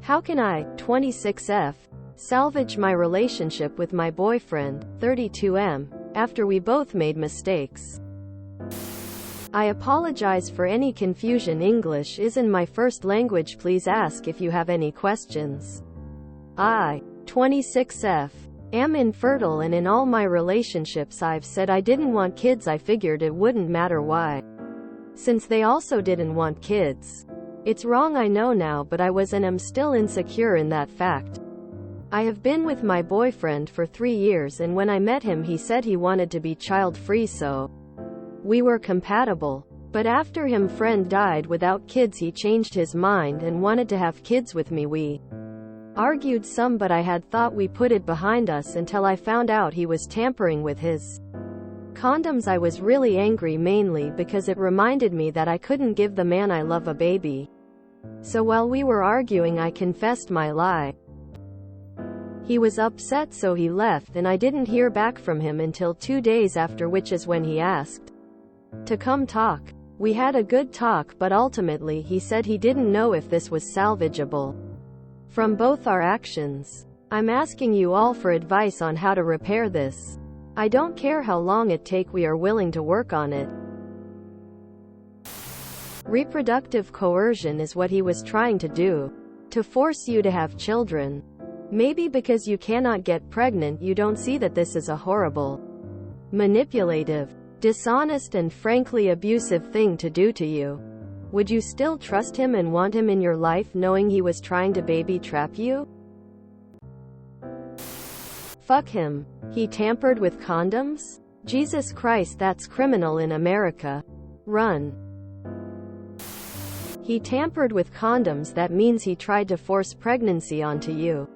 How can I, 26F, salvage my relationship with my boyfriend, 32M, after we both made mistakes? I apologize for any confusion. English isn't my first language. Please ask if you have any questions. I, 26F, am infertile, and in all my relationships I've said I didn't want kids. I figured it wouldn't matter why, since they also didn't want kids. It's wrong, I know now, but I was and am still insecure in that fact. I have been with my boyfriend for 3 years, and when I met him he said he wanted to be child-free, so we were compatible. But after his friend died without kids, he changed his mind and wanted to have kids with me. We argued some, but I had thought we put it behind us until I found out he was tampering with his condoms. I was really angry, mainly because it reminded me that I couldn't give the man I love a baby. So while we were arguing, I confessed my lie. He was upset, so he left, and I didn't hear back from him until 2 days after, which is when he asked to come talk. We had a good talk, but ultimately he said he didn't know if this was salvageable from both our actions. I'm asking you all for advice on how to repair this. I don't care how long it takes, we are willing to work on it. Reproductive coercion is what he was trying to do, to force you to have children. Maybe because you cannot get pregnant, you don't see that this is a horrible, manipulative, dishonest, and frankly abusive thing to do to you. Would you still trust him and want him in your life knowing he was trying to baby trap you? Fuck him. He tampered with condoms? Jesus Christ, that's criminal in America. Run. He tampered with condoms, that means he tried to force pregnancy onto you,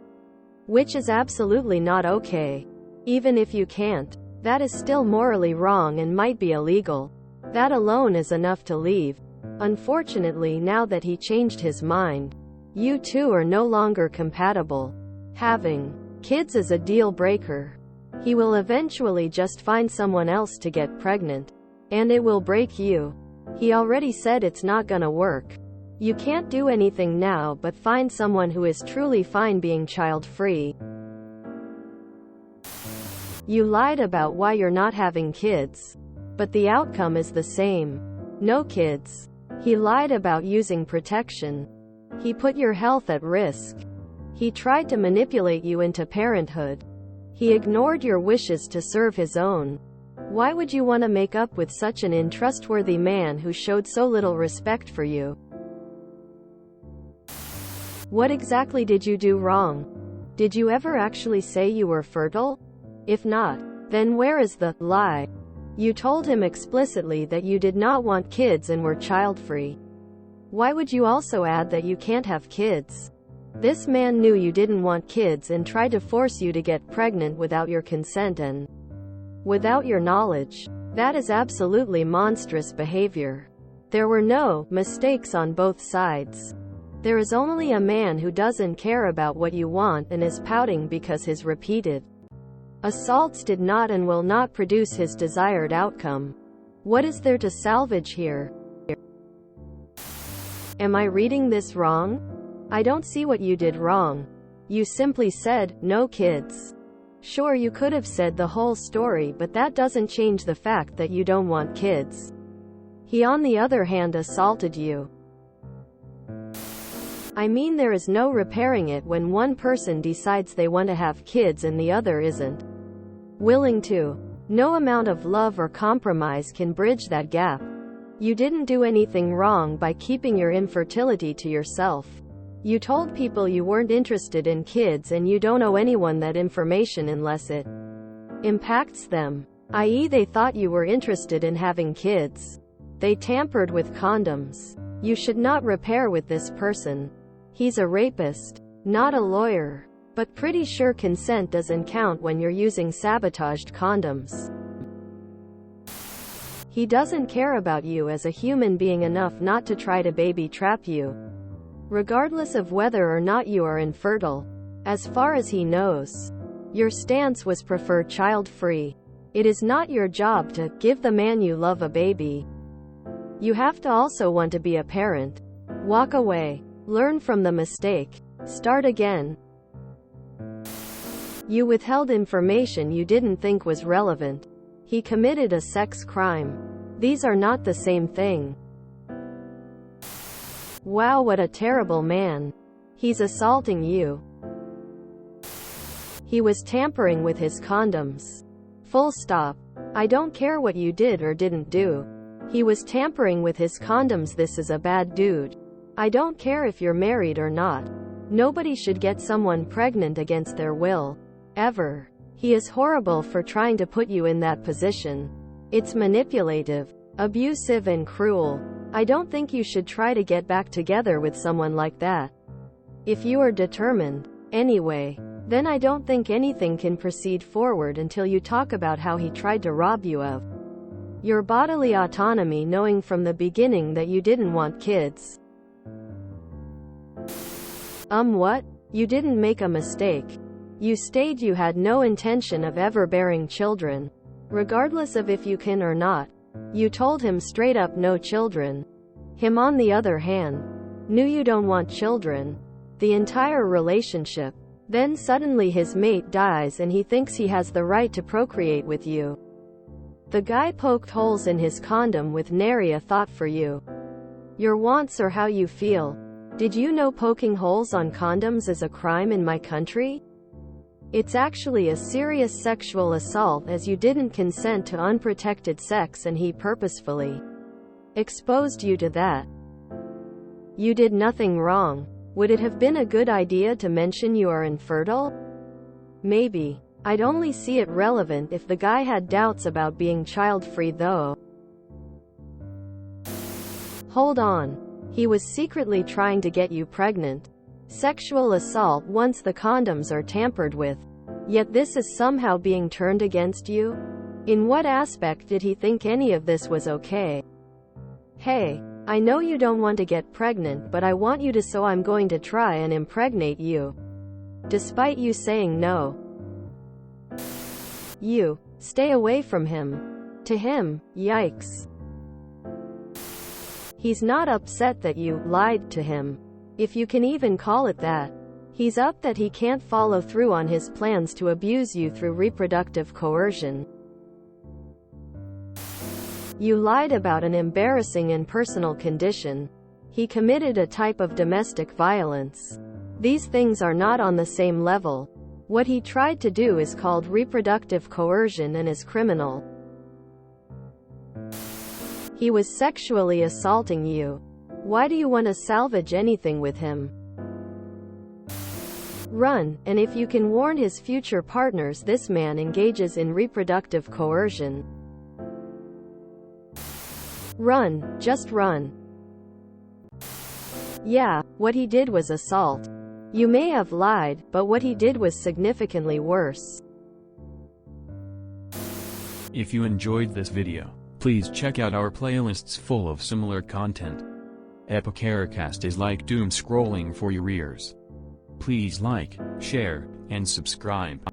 which is absolutely not okay. Even if you can't, that is still morally wrong and might be illegal. That alone is enough to leave. Unfortunately, now that he changed his mind, you two are no longer compatible. Having kids is a deal breaker. He will eventually just find someone else to get pregnant, and it will break you. He already said it's not gonna work. You can't do anything now but find someone who is truly fine being child-free. You lied about why you're not having kids, but the outcome is the same. No kids. He lied about using protection. He put your health at risk. He tried to manipulate you into parenthood. He ignored your wishes to serve his own. Why would you want to make up with such an untrustworthy man who showed so little respect for you? What exactly did you do wrong? Did you ever actually say you were fertile? If not, then where is the lie? You told him explicitly that you did not want kids and were child-free. Why would you also add that you can't have kids? This man knew you didn't want kids and tried to force you to get pregnant without your consent and without your knowledge. That is absolutely monstrous behavior. There were no mistakes on both sides. There is only a man who doesn't care about what you want and is pouting because his repeated assaults did not and will not produce his desired outcome. What is there to salvage here? Am I reading this wrong? I don't see what you did wrong. You simply said, no kids. Sure, you could have said the whole story, but that doesn't change the fact that you don't want kids. He, on the other hand, assaulted you. I mean, there is no repairing it when one person decides they want to have kids and the other isn't willing to. No amount of love or compromise can bridge that gap. You didn't do anything wrong by keeping your infertility to yourself. You told people you weren't interested in kids, and you don't owe anyone that information unless it impacts them. I.e., they thought you were interested in having kids. They tampered with condoms. You should not repair with this person. He's a rapist, not a lawyer. But pretty sure consent doesn't count when you're using sabotaged condoms. He doesn't care about you as a human being enough not to try to baby trap you, regardless of whether or not you are infertile. As far as he knows, your stance was prefer child-free. It is not your job to give the man you love a baby. You have to also want to be a parent. Walk away. Learn from the mistake. Start again. You withheld information you didn't think was relevant. He committed a sex crime. These are not the same thing. Wow, what a terrible man. He's assaulting you. He was tampering with his condoms. Full stop. I don't care what you did or didn't do. He was tampering with his condoms. This is a bad dude. I don't care if you're married or not. Nobody should get someone pregnant against their will. Ever. He is horrible for trying to put you in that position. It's manipulative, abusive and cruel. I don't think you should try to get back together with someone like that. If you are determined, anyway, then I don't think anything can proceed forward until you talk about how he tried to rob you of your bodily autonomy, knowing from the beginning that you didn't want kids. What? You didn't make a mistake. You stated you had no intention of ever bearing children, regardless of if you can or not. You told him straight up no children. Him, on the other hand, knew you don't want children. The entire relationship. Then suddenly his mate dies and he thinks he has the right to procreate with you. The guy poked holes in his condom with nary a thought for you, your wants, or how you feel. Did you know poking holes on condoms is a crime in my country? It's actually a serious sexual assault, as you didn't consent to unprotected sex and he purposefully exposed you to that. You did nothing wrong. Would it have been a good idea to mention you are infertile? Maybe. I'd only see it relevant if the guy had doubts about being child-free though. Hold on. He was secretly trying to get you pregnant. Sexual assault once the condoms are tampered with. Yet this is somehow being turned against you? In what aspect did he think any of this was okay? Hey, I know you don't want to get pregnant, but I want you to, so I'm going to try and impregnate you. Despite you saying no. You stay away from him. To him, yikes. He's not upset that you lied to him, if you can even call it that. He's up that he can't follow through on his plans to abuse you through reproductive coercion. You lied about an embarrassing and personal condition. He committed a type of domestic violence. These things are not on the same level. What he tried to do is called reproductive coercion and is criminal. He was sexually assaulting you. Why do you want to salvage anything with him? Run, and if you can warn his future partners this man engages in reproductive coercion. Run, just run. Yeah, what he did was assault. You may have lied, but what he did was significantly worse. If you enjoyed this video, please check out our playlists full of similar content. ThrowRA-cast is like doom scrolling for your ears. Please like, share, and subscribe.